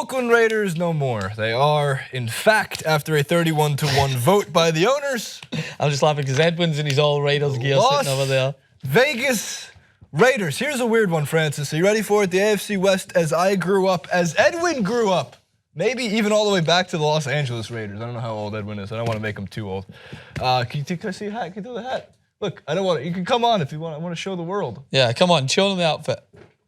Oakland Raiders no more. They are, in fact, after a 31-1 vote by the owners. I'm just laughing because Edwin's in his all Raiders gear sitting over there. Vegas Raiders. Here's a weird one, Francis. Are you ready for it? The AFC West as I grew up, as Edwin grew up. Maybe even all the way back to the Los Angeles Raiders. I don't know how old Edwin is. I don't want to make him too old. Can I see a hat? Can you do the hat? Look, I don't want to. You can come on if you want. I want to show the world. Yeah, come on. Show them the outfit.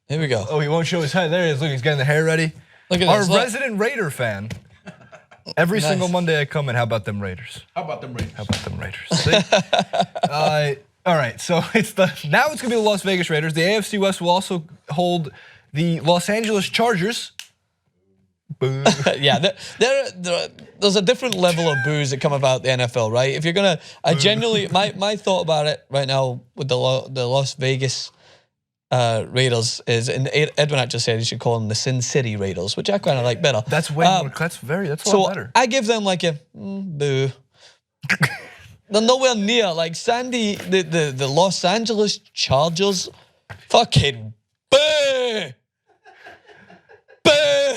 Here we go. Oh, he won't show his hat. There he is. Look, he's getting the hair ready. Look at Our this. resident Raider fan. Every Nice. single Monday I come in. How about them Raiders? How about them Raiders? How about them Raiders? See? All right, so now it's going to be the Las Vegas Raiders. The AFC West will also hold the Los Angeles Chargers. Boo. Yeah, there's a different level of boos that come about the NFL, right? If you're gonna, I genuinely, my thought about it right now with the Las Vegas Raiders is, and Edwin actually said you should call them the Sin City Raiders, which I kind of like better. That's way more. That's a lot better. I give them like a boo. They're nowhere near like Sandy, the Los Angeles Chargers. Fucking boo. Boo!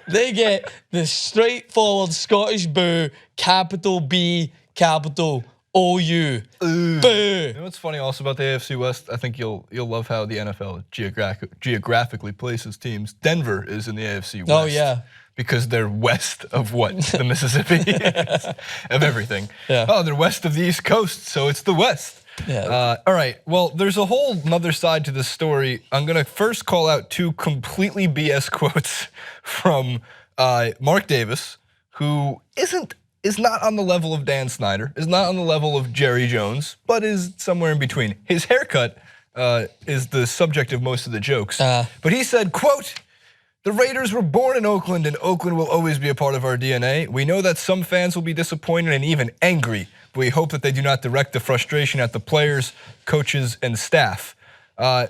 They get the straightforward Scottish boo, capital B, capital O-U. Boo! You know what's funny also about the AFC West? I think you'll love how the NFL geographically places teams. Denver is in the AFC West. Oh yeah. Because they're west of what? The Mississippi? Of everything. Yeah. Oh, they're west of the East Coast, so it's the West. Yeah. All right, well, there's a whole nother side to this story. I'm going to first call out two completely BS quotes from Mark Davis, who is not on the level of Dan Snyder, is not on the level of Jerry Jones, but is somewhere in between. His haircut is the subject of most of the jokes. But he said, quote, "The Raiders were born in Oakland, and Oakland will always be a part of our DNA. We know that some fans will be disappointed and even angry, but we hope that they do not direct the frustration at the players, coaches, and staff."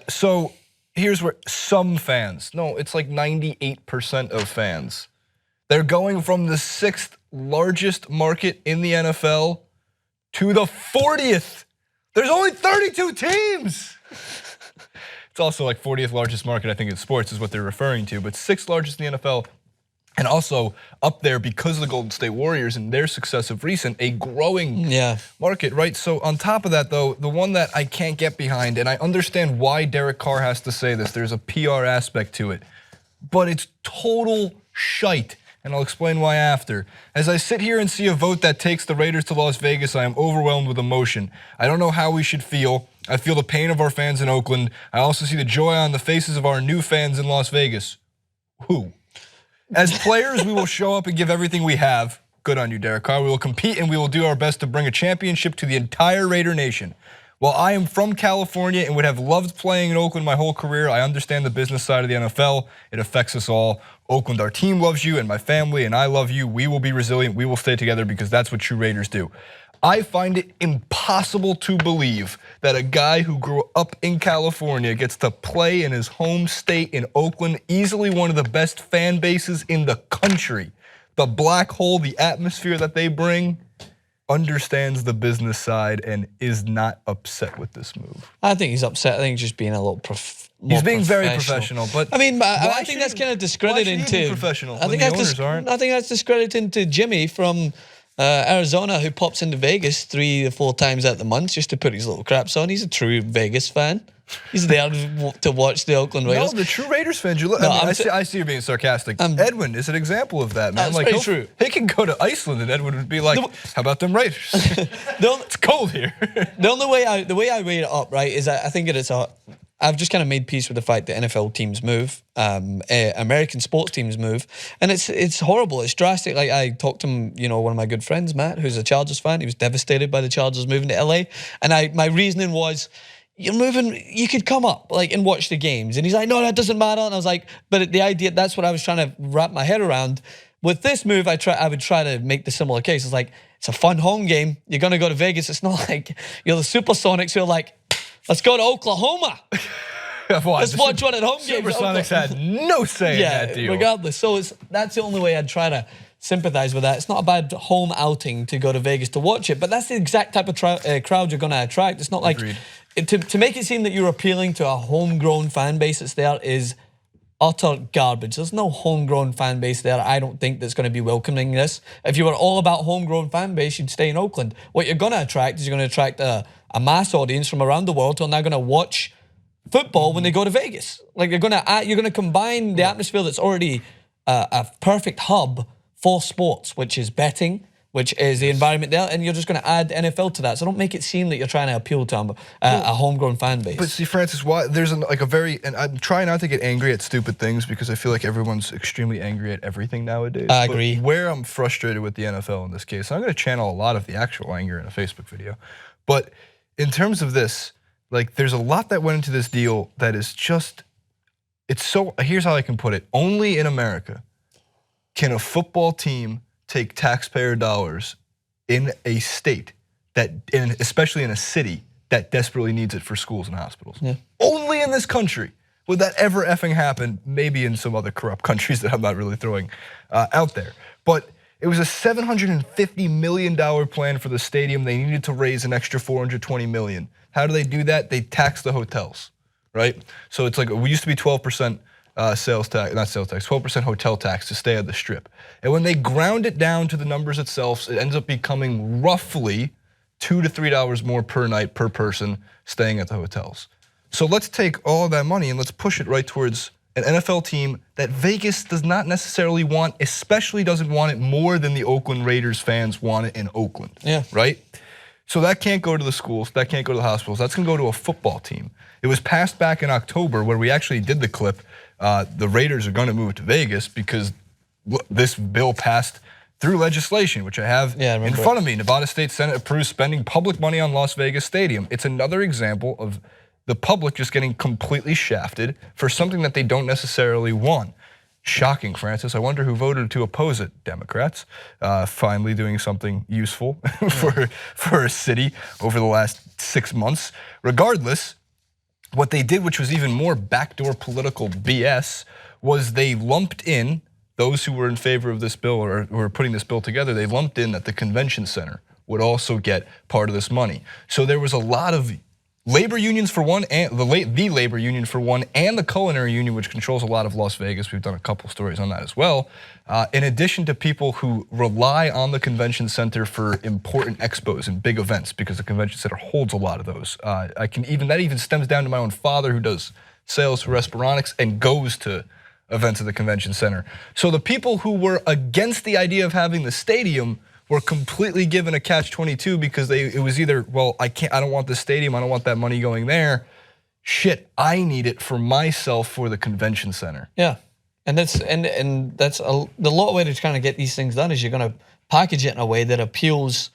So here's where some fans, no, it's like 98% of fans, they're going from the 6th largest market in the NFL to the 40th. There's only 32 teams. It's also like 40th largest market, I think, in sports is what they're referring to, but 6th largest in the NFL, and also up there because of the Golden State Warriors and their success of recent, a growing market, right? So on top of that, though, the one that I can't get behind, and I understand why Derek Carr has to say this, there's a PR aspect to it, but it's total shite. And I'll explain why after. As I sit here and see a vote that takes the Raiders to Las Vegas, I am overwhelmed with emotion. I don't know how we should feel. I feel the pain of our fans in Oakland. I also see the joy on the faces of our new fans in Las Vegas. Who? As players, we will show up and give everything we have. Good on you, Derek Carr. We will compete and we will do our best to bring a championship to the entire Raider Nation. While I am from California and would have loved playing in Oakland my whole career, I understand the business side of the NFL. It affects us all. Oakland, our team loves you and my family, and I love you. We will be resilient. We will stay together because that's what true Raiders do. I find it impossible to believe that a guy who grew up in California gets to play in his home state in Oakland, easily one of the best fan bases in the country. The black hole, the atmosphere that they bring, understands the business side and is not upset with this move. I think he's upset. I think he's just being a little He's being very professional, but I mean, I think that's kind of discrediting to professional. I think that's discrediting to Jimmy from Arizona, who pops into Vegas 3 or 4 times out the month just to put his little craps on. He's a true Vegas fan. He's there to watch the Oakland Raiders. No, the true Raiders fans. I see you're being sarcastic. Edwin is an example of that, man. That's very true. He can go to Iceland and Edwin would be like, "How about them Raiders? It's cold here." The only way I weigh it up, right, is I think I've just kind of made peace with the fact that NFL teams move, American sports teams move, and it's horrible. It's drastic. Like I talked to one of my good friends, Matt, who's a Chargers fan. He was devastated by the Chargers moving to LA, and my reasoning was, you're moving, you could come up and watch the games. And he's like, no, that doesn't matter. And I was like, but the idea, that's what I was trying to wrap my head around. With this move, I would try to make the similar case. It's like, it's a fun home game. You're going to go to Vegas. It's not like you're the Supersonics who are like, let's go to Oklahoma. Let's watch one at home game. Supersonics had no say in that deal. Regardless. So that's the only way I'd try to sympathize with that. It's not a bad home outing to go to Vegas to watch it, but that's the exact type of crowd you're going to attract. It's not like, to make it seem that you're appealing to a homegrown fan base that's there is utter garbage. There's no homegrown fan base there, I don't think, that's going to be welcoming this. If you were all about homegrown fan base, you'd stay in Oakland. What you're going to attract is you're going to attract a mass audience from around the world who are now going to watch football when they go to Vegas. Like you're going to combine the atmosphere that's already a perfect hub for sports, which is betting, which is the environment there, and you're just going to add NFL to that. So don't make it seem that you're trying to appeal to a homegrown fan base. But see, Francis, why there's and I'm trying not to get angry at stupid things because I feel like everyone's extremely angry at everything nowadays. I agree. But where I'm frustrated with the NFL in this case, I'm going to channel a lot of the actual anger in a Facebook video. But in terms of this, like there's a lot that went into this deal that is just, here's how I can put it. Only in America can a football team take taxpayer dollars in a state especially in a city that desperately needs it for schools and hospitals. Yeah. Only in this country would that ever effing happen. Maybe in some other corrupt countries that I'm not really throwing out there. But it was a $750 million plan for the stadium. They needed to raise an extra $420 million. How do they do that? They tax the hotels, right? So it's like, we used to be 12% sales tax, not sales tax, 12% hotel tax to stay at the Strip. And when they ground it down to the numbers itself, it ends up becoming roughly $2 to $3 more per night per person staying at the hotels. So let's take all of that money and let's push it right towards an NFL team that Vegas does not necessarily want, especially doesn't want it more than the Oakland Raiders fans want it in Oakland, right? So that can't go to the schools, that can't go to the hospitals, that's gonna go to a football team. It was passed back in October where we actually did the clip. The Raiders are gonna move to Vegas because this bill passed through legislation, which I have in front of me. Nevada State Senate approves spending public money on Las Vegas Stadium. It's another example of the public just getting completely shafted for something that they don't necessarily want. Shocking, Francis. I wonder who voted to oppose it. Democrats, finally doing something useful for a city over the last 6 months. Regardless, what they did, which was even more backdoor political BS, was they lumped in those who were in favor of this bill or who were putting this bill together. They lumped in that the convention center would also get part of this money. So there was a lot of labor unions for one, and the labor union for one, and the culinary union, which controls a lot of Las Vegas. We've done a couple stories on that as well. In addition to people who rely on the convention center for important expos and big events, because the convention center holds a lot of those. That even stems down to my own father, who does sales for Esperonics and goes to events at the convention center. So the people who were against the idea of having the stadium were completely given a catch-22 because it was either, well, I don't want the stadium, I don't want that money going there. Shit, I need it for myself for the convention center. Yeah, and that's the lot way to kind of get these things done is you're going to package it in a way that appeals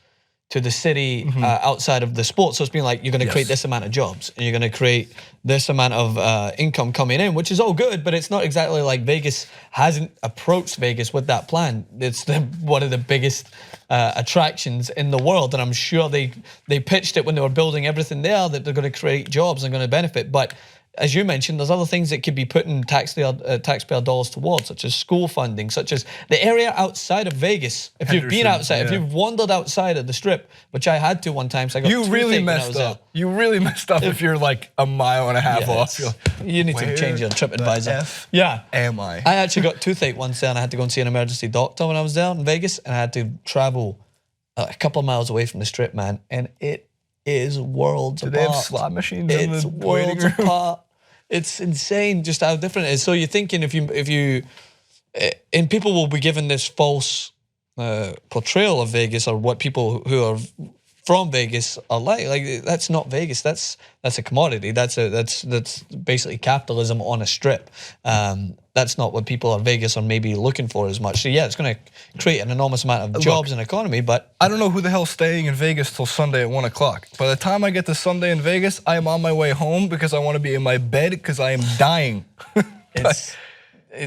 to the city outside of the sport. So it's being like, you're going to create this amount of jobs and you're going to create this amount of income coming in, which is all good, but it's not exactly like Vegas hasn't approached Vegas with that plan. It's one of the biggest attractions in the world, and I'm sure they pitched it when they were building everything there that they're going to create jobs and going to benefit. But as you mentioned, there's other things that could be putting taxpayer dollars towards, such as school funding, such as the area outside of Vegas. If you've been outside, if you've wandered outside of the Strip, which I had to one time, so I got you really messed up. You really messed up if you're like a mile and a half off. You need to change your TripAdvisor. Am I? I actually got toothache once there, and I had to go and see an emergency doctor when I was there in Vegas, and I had to travel a couple of miles away from the Strip, man, and it is worlds apart. Do they have slot machines in the waiting room? Apart. It's insane just how different it is. So you're thinking and people will be given this false portrayal of Vegas or what people who are from Vegas are like. Like, that's not Vegas. That's a commodity. That's basically capitalism on a strip. That's not what people in Vegas are maybe looking for as much. So yeah, it's going to create an enormous amount of jobs and economy, but I don't know who the hell's staying in Vegas till Sunday at 1 o'clock. By the time I get to Sunday in Vegas, I am on my way home because I want to be in my bed because I am dying. It's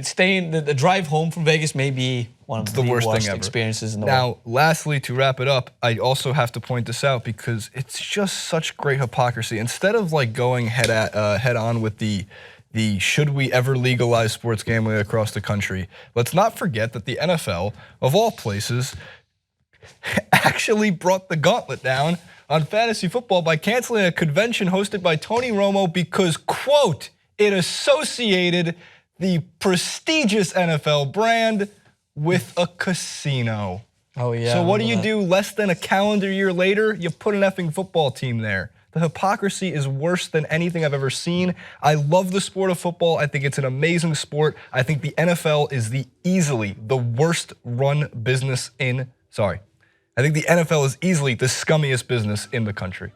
staying, the drive home from Vegas may be one of the worst experiences in the world. Now, lastly, to wrap it up, I also have to point this out because it's just such great hypocrisy. Instead of like going head on with the should we ever legalize sports gambling across the country, let's not forget that the NFL, of all places, actually brought the gauntlet down on fantasy football by canceling a convention hosted by Tony Romo because, quote, it associated the prestigious NFL brand with a casino. Oh yeah. So what do? Less than a calendar year later, you put an effing football team there. The hypocrisy is worse than anything I've ever seen. I love the sport of football. I think it's an amazing sport. I think the NFL is easily the worst run business in, I think the NFL is easily the scummiest business in the country.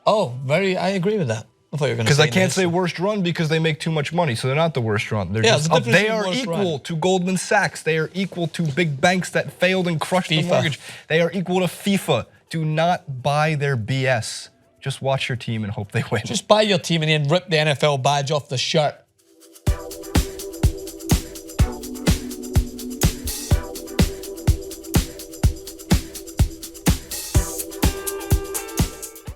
Oh, I agree with that. I thought you were going to say because I can't say worst run because they make too much money, so they're not the worst run. They're they are equal to Goldman Sachs. They are equal to big banks that failed and crushed the mortgage. They are equal to FIFA. Do not buy their BS. Just watch your team and hope they win. Just buy your team and then rip the NFL badge off the shirt.